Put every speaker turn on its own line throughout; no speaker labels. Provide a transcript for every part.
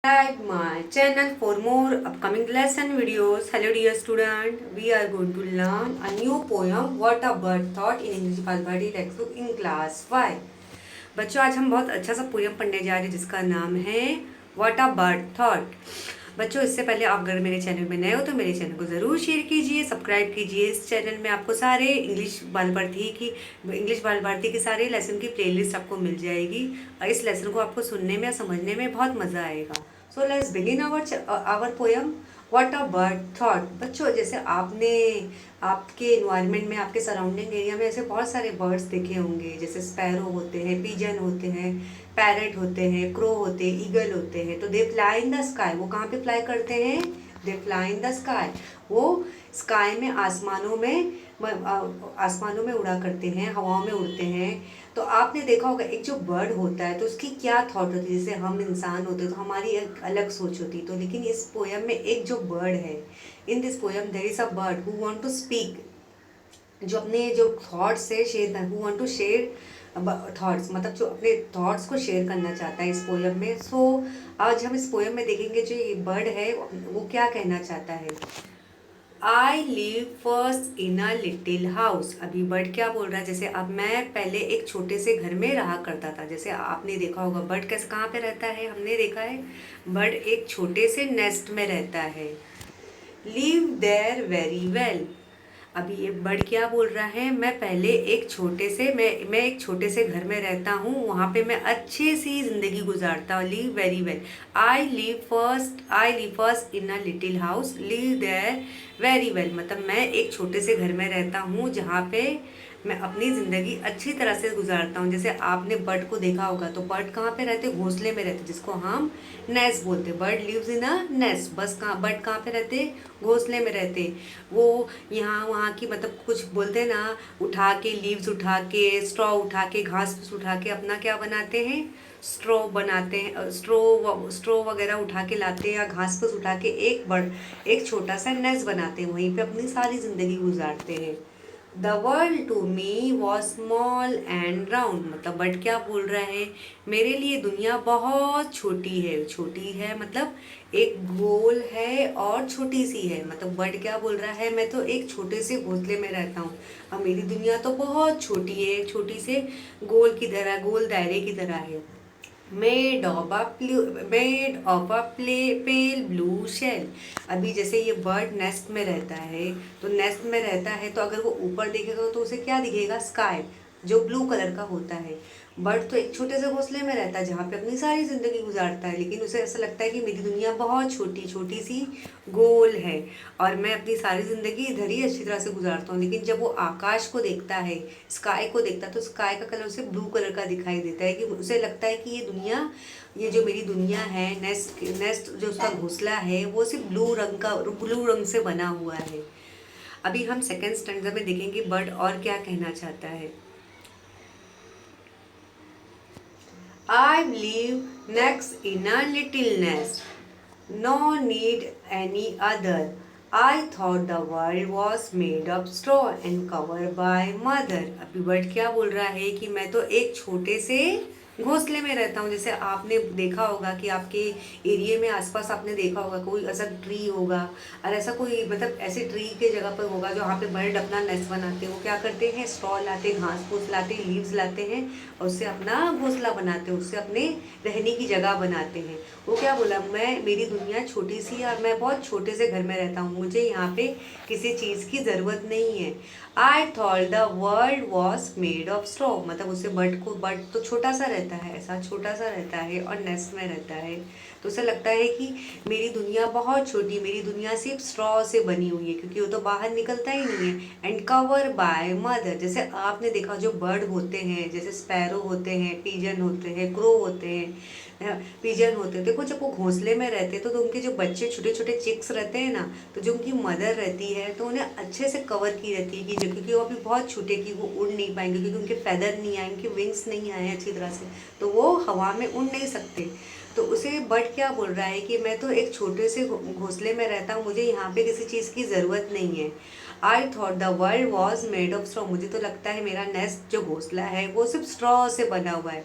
Subscribe my channel for more upcoming lesson videos. Hello dear student, we are going to learn a new poem What a Bird Thought in English Balbadi textbook in class 5. बच्चों आज हम बहुत अच्छा सा poem पढ़ने जा रहे हैं जिसका नाम है व्हाट अ बर्ड थॉट। बच्चों इससे पहले आप अगर मेरे चैनल में नए हो तो मेरे चैनल को ज़रूर शेयर कीजिए, सब्सक्राइब कीजिए। इस चैनल में आपको सारे इंग्लिश बाल भारती की सारे लेसन की प्लेलिस्ट आपको मिल जाएगी और इस लेसन को आपको सुनने में समझने में बहुत मज़ा आएगा। So let's begin our poem what a bird thought. बच्चों जैसे आपने आपके इन्वायरमेंट में, आपके सराउंडिंग एरिया में ऐसे बहुत सारे बर्ड्स देखे होंगे, जैसे स्पैरो होते हैं, पिजन होते हैं, पैरट होते हैं, क्रो होते हैं, ईगल होते हैं। तो they fly in the sky. वो कहाँ पे फ्लाई करते हैं? They fly in the sky. वो स्काई में आसमानों में उड़ा करते हैं, हवाओं में उड़ते हैं। तो आपने देखा होगा एक जो बर्ड होता है तो उसकी क्या थॉट होती है। जैसे हम इंसान होते तो हमारी एक अलग सोच होती। तो लेकिन इस पोयम में एक जो बर्ड है, in this poem there is a bird who want to speak, जो अपने जो थॉट्स है share, who want to share thoughts, मतलब जो अपने थॉट्स को शेयर करना चाहता है इस पोयम में। सो आज हम इस पोयम में देखेंगे जो ये बर्ड है वो क्या कहना चाहता है। आई live first in a little house. अभी बर्ड क्या बोल रहा है? जैसे अब मैं पहले एक छोटे से घर में रहा करता था। जैसे आपने देखा होगा बर्ड कैसे कहाँ पे रहता है, हमने देखा है बर्ड एक छोटे से नेस्ट में रहता है। Live there very well. अभी ये बर्ड क्या बोल रहा है? मैं पहले एक छोटे से मैं एक छोटे से घर में रहता हूँ, वहाँ पे मैं अच्छे सी ज़िंदगी गुजारता हूँ। Live very well. I live first in a little house, live there very well. मतलब मैं एक छोटे से घर में रहता हूँ जहाँ पे मैं अपनी ज़िंदगी अच्छी तरह से गुजारता हूँ। जैसे आपने बर्ड को देखा होगा तो बर्ड कहाँ पे रहते? घोंसले में रहते, जिसको हम नेस्ट बोलते। Bird lives in a nest. बस कहाँ बर्ड कहाँ पे रहते? घोंसले में रहते। वो यहाँ वहाँ की मतलब कुछ बोलते हैं ना, उठा के लीव्स उठा के, स्ट्रॉ उठा के, घास फूस उठा के अपना क्या बनाते हैं? स्ट्रॉ बनाते हैं। स्ट्रॉ वगैरह उठा के लाते हैं या घास फूस उठा के एक छोटा सा नेस्ट बनाते हैं, वहीं पे अपनी सारी ज़िंदगी गुजारते हैं। The world to me was small and round. मतलब बट क्या बोल रहा है? मेरे लिए दुनिया बहुत छोटी है। छोटी है मतलब एक गोल है और छोटी सी है। मतलब बर्ड क्या बोल रहा है? मैं तो एक छोटे से घोंसले में रहता हूँ और मेरी दुनिया तो बहुत छोटी है, छोटी से गोल की तरह, गोल दायरे की तरह है। Made of a pale blue shell. अभी जैसे ये बर्ड नेस्ट में रहता है, तो नेस्ट में रहता है तो अगर वो ऊपर देखेगा तो उसे क्या दिखेगा? स्काई, जो ब्लू कलर का होता है। बर्ड तो एक छोटे से घोंसले में रहता है जहाँ पे अपनी सारी ज़िंदगी गुजारता है, लेकिन उसे ऐसा लगता है कि मेरी दुनिया बहुत छोटी छोटी सी गोल है और मैं अपनी सारी ज़िंदगी इधर ही अच्छी तरह से गुजारता हूँ। लेकिन जब वो आकाश को देखता है, स्काई को देखता है, तो स्काई का कलर उसे ब्लू कलर का दिखाई देता है। कि उसे लगता है कि ये जो मेरी दुनिया है, नेस्ट जो उसका घोंसला है, वो सिर्फ ब्लू रंग से बना हुआ है। अभी हम सेकेंड स्टैंडर्ड में देखेंगे बर्ड और क्या कहना चाहता है। I live next in a little nest. No need any other. I thought the world was made of straw and covered by mother. अभी बर्ड क्या बोल रहा है कि मैं तो एक छोटे से घोंसले में रहता हूँ। जैसे आपने देखा होगा कि आपके एरिया में आसपास आपने देखा होगा कोई ऐसा ट्री होगा और ऐसा कोई मतलब ऐसे ट्री के जगह पर होगा जहाँ पे बर्ड अपना नेस्ट बनाते हैं। वो क्या करते हैं? स्ट्रॉ लाते, घास फूस लाते, लीव्स लाते हैं और उससे अपना घोंसला बनाते हैं, उससे अपने रहने की जगह बनाते हैं। वो क्या बोला? मेरी दुनिया छोटी सी है और मैं बहुत छोटे से घर में रहता हूँ, मुझे यहाँ पे किसी चीज़ की ज़रूरत नहीं है। I thought the world was made of straw. मतलब उसे बर्ड तो छोटा सा रहता है, ऐसा छोटा सा रहता है और नेस्ट में रहता है, तो उसे लगता है कि मेरी दुनिया बहुत छोटी, मेरी दुनिया सिर्फ स्ट्रॉ से बनी हुई है, क्योंकि वो तो बाहर निकलता ही नहीं है। And cover by mother. जैसे आपने देखा जो बर्ड होते हैं, जैसे स्पैरो होते हैं, पिजन होते हैं, क्रो होते हैं, पिजन होते हैं, देखो जब वो घोंसले में रहते हैं तो उनके जो बच्चे छोटे छोटे चिक्स रहते हैं ना, तो जो उनकी मदर रहती है तो उन्हें अच्छे से कवर की रहती है कि जो, क्योंकि वो अभी बहुत छोटे कि वो उड़ नहीं पाएंगे, क्योंकि उनके फेदर नहीं आए, उनके विंग्स नहीं आए अच्छी तरह से, तो वो हवा में उड़ नहीं सकते। तो उसे बर्ड क्या बोल रहा है कि मैं तो एक छोटे से घोंसले में रहता हूँ, मुझे यहाँ पे किसी चीज़ की ज़रूरत नहीं है। I thought the world was made of straw. मुझे तो लगता है मेरा नेस्ट जो घोंसला है वो सिर्फ स्ट्रॉ से बना हुआ है।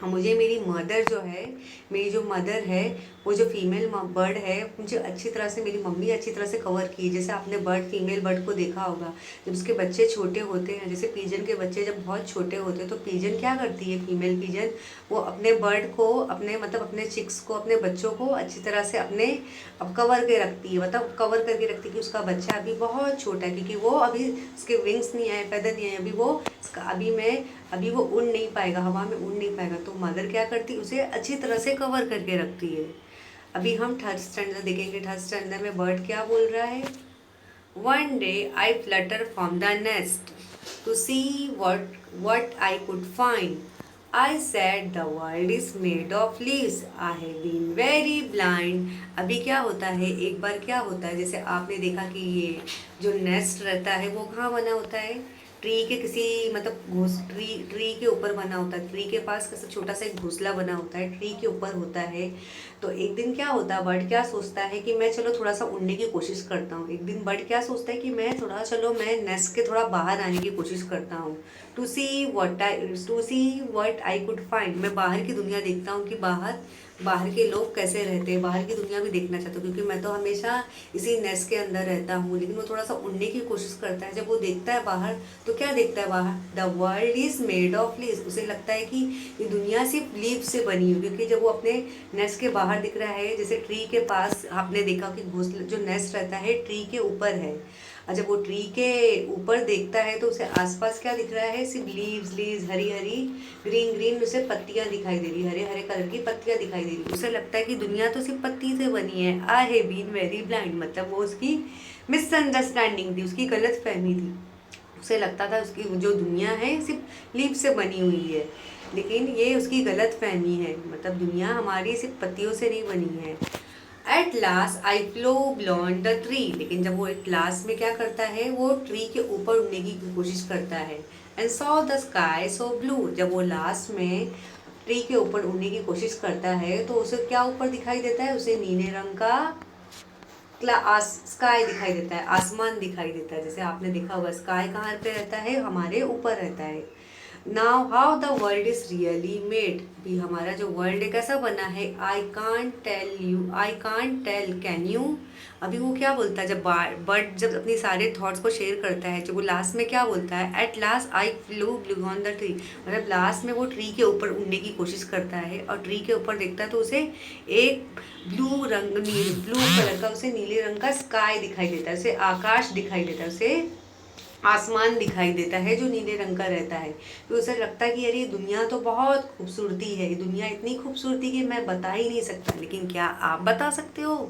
हाँ, मुझे मेरी मदर जो है, मेरी जो मदर है, वो जो फीमेल बर्ड है, मुझे अच्छी तरह से मेरी मम्मी अच्छी तरह से कवर की। जैसे आपने फीमेल बर्ड को देखा होगा, जब उसके बच्चे छोटे होते हैं, जैसे पीजन के बच्चे जब बहुत छोटे होते हैं, तो पीजन क्या करती है, फीमेल पीजन, वो अपने बर्ड को, अपने मतलब अपने चिक्स को, अपने बच्चों को अच्छी तरह से अपने अब कवर के रखती है, मतलब कवर करके रखती है कि उसका बच्चा अभी बहुत छोटा है, क्योंकि वो अभी उसके विंग्स नहीं आए, फेदर नहीं आए, अभी वो इसका अभी वो उड़ नहीं पाएगा, हवा में उड़ नहीं पाएगा। तो मदर क्या करती, उसे अच्छी तरह से कवर करके रखती है। अभी हम थर्ड स्टैंडर्ड देखेंगे। थर्ड स्टैंडर्ड में बर्ड क्या बोल रहा है, one day I flutter from the nest to see what I could find. I said the world is made of leaves. I have been very blind. अभी क्या होता है, एक बार क्या होता है, जैसे आपने देखा कि ये जो नेस्ट रहता है वो कहाँ बना होता है, ट्री के किसी मतलब ट्री के ऊपर बना होता है। ट्री के पास कैसे छोटा सा एक घोंसला बना होता है, ट्री के ऊपर होता है। तो एक दिन क्या होता है, बर्ड क्या सोचता है कि मैं चलो थोड़ा सा उड़ने की कोशिश करता हूँ। एक दिन बर्ड क्या सोचता है कि मैं नेस्ट के थोड़ा बाहर आने की कोशिश करता हूँ, to see what I could find. मैं बाहर की दुनिया देखता हूँ कि बाहर बाहर के लोग कैसे रहते हैं, बाहर की दुनिया भी देखना चाहता हूँ, क्योंकि मैं तो हमेशा इसी नेस्ट के अंदर रहता हूँ। लेकिन वो थोड़ा सा उड़ने की कोशिश करता है। जब वो देखता है बाहर, तो क्या देखता है बाहर, the world is made of leaves. उसे लगता है कि ये दुनिया सिर्फ लीव्स से बनी हुई, क्योंकि जब वो अपने नेस्ट के बाहर दिख रहा है, जैसे ट्री के पास आपने देखा कि घोंसला जो नेस्ट रहता है ट्री के ऊपर है, और जब वो ट्री के ऊपर देखता है तो उसे आसपास क्या दिख रहा है, सिर्फ leaves leaves, Hari Hari green green उसे पत्तियां दिखाई दे रही, हरे हरे कलर की पत्तियां दिखाई दे रही। उसे लगता है कि दुनिया तो सिर्फ पत्ती से बनी है। I have been very blind, मतलब वो उसकी मिसअंडरस्टैंडिंग थी, उसकी गलत फहमी थी। उसे लगता था उसकी जो दुनिया है सिर्फ लीव से बनी हुई है, लेकिन ये उसकी गलत फहमी है, मतलब दुनिया हमारी सिर्फ पत्तियों से नहीं बनी है। At last I flow beyond the tree, लेकिन जब वो एट लास्ट में क्या करता है, वो ट्री के ऊपर उड़ने की कोशिश करता है। And saw the sky so blue, जब वो लास्ट में ट्री के ऊपर उड़ने की कोशिश करता है तो उसे क्या ऊपर दिखाई देता है, उसे नीले रंग का स्काई दिखाई देता है, आसमान दिखाई देता है। जैसे आपने देखा होगा स्काई कहाँ पे रहता है, हमारे ऊपर रहता है। Now how the world is really made, भी हमारा जो वर्ल्ड है कैसा बना है, I can't tell can you. अभी वो क्या बोलता है, जब बर्ड जब अपनी सारे थॉट्स को शेयर करता है, जब वो लास्ट में क्या बोलता है, at last eye flu blue on the tree, मतलब लास्ट में वो ट्री के ऊपर उड़ने की कोशिश करता है और ट्री के ऊपर देखता है तो उसे एक ब्लू कलर का, उसे नीले रंग का स्काई दिखाई देता है, उसे आकाश दिखाई देता है, उसे आसमान दिखाई देता है जो नीले रंग का रहता है। तो उसे लगता है कि यार ये दुनिया तो बहुत खूबसूरती है, ये दुनिया इतनी खूबसूरती कि मैं बता ही नहीं सकता। लेकिन क्या आप बता सकते हो?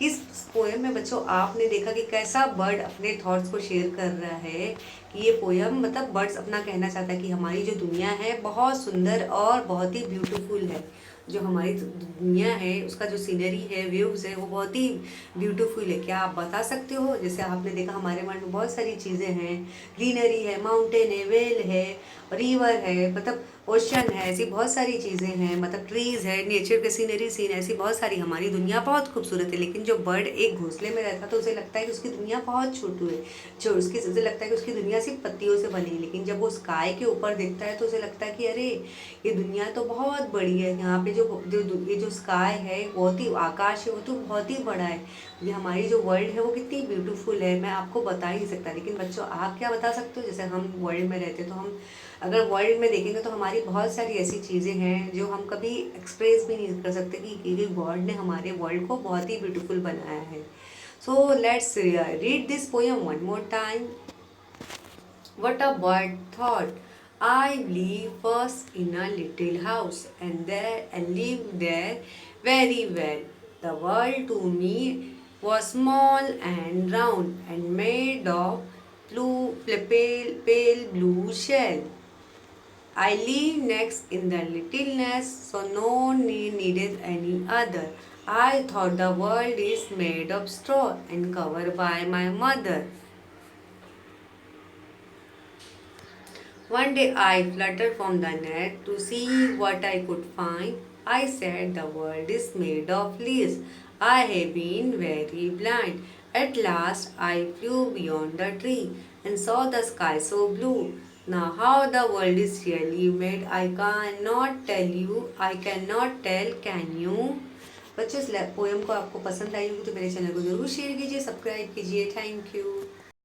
इस पोएम में बच्चों आपने देखा कि कैसा बर्ड अपने थॉट्स को शेयर कर रहा है, कि ये पोएम मतलब बर्ड्स अपना कहना चाहता है कि हमारी जो दुनिया है बहुत सुंदर और बहुत ही ब्यूटीफुल है। जो हमारी दुनिया है उसका जो सीनरी है, व्यूज़ है, वो बहुत ही ब्यूटीफुल है। क्या आप बता सकते हो? जैसे आपने देखा हमारे वर्ल्ड में बहुत सारी चीज़ें हैं, ग्रीनरी है, माउंटेन है, वेल है, रिवर है, मतलब ओशन है, ऐसी बहुत सारी चीज़ें हैं, मतलब ट्रीज़ है, नेचर के सीनरी सीन, ऐसी बहुत सारी हमारी दुनिया बहुत खूबसूरत है। लेकिन जो बर्ड एक घोंसले में रहता है तो उसे लगता है कि उसकी दुनिया बहुत छोटू है, जो उसकी उसे लगता है कि उसकी दुनिया सिर्फ पत्तियों से बनी है। लेकिन जब वो स्काई के ऊपर देखता है तो उसे लगता है कि अरे ये दुनिया तो बहुत बड़ी है, यहाँ पे ये जो स्काई है, बहुत ही आकाश है, वो तो बहुत ही बड़ा है। ये हमारी जो वर्ल्ड है वो कितनी ब्यूटीफुल है, मैं आपको बता ही नहीं सकता। लेकिन बच्चों आप क्या बता सकते हो? जैसे हम वर्ल्ड में रहते हैं, तो हम अगर वर्ल्ड में देखेंगे तो हमारी बहुत सारी ऐसी चीज़ें हैं जो हम कभी एक्सप्रेस भी नहीं कर सकते कि गॉड ने हमारे वर्ल्ड को बहुत ही ब्यूटीफुल बनाया है। So let's read this poem one more time. What a bird thought. I live first in a little house and lived there very well. The world to me was small and round and made of pale blue shell. I live next in the little nest, so no need needed any other. I thought the world is made of straw and covered by my mother. One day I fluttered from the net to see what I could find. I said the world is made of leaves. I have been very blind. At last I flew beyond the tree and saw the sky so blue. Now, how the world is really made, I cannot tell you, I cannot tell, can you? बच्चों, इस poem को आपको पसंद आई होगी तो मेरे channel को ज़रूर शेयर कीजिए, सब्सक्राइब कीजिए। Thank you.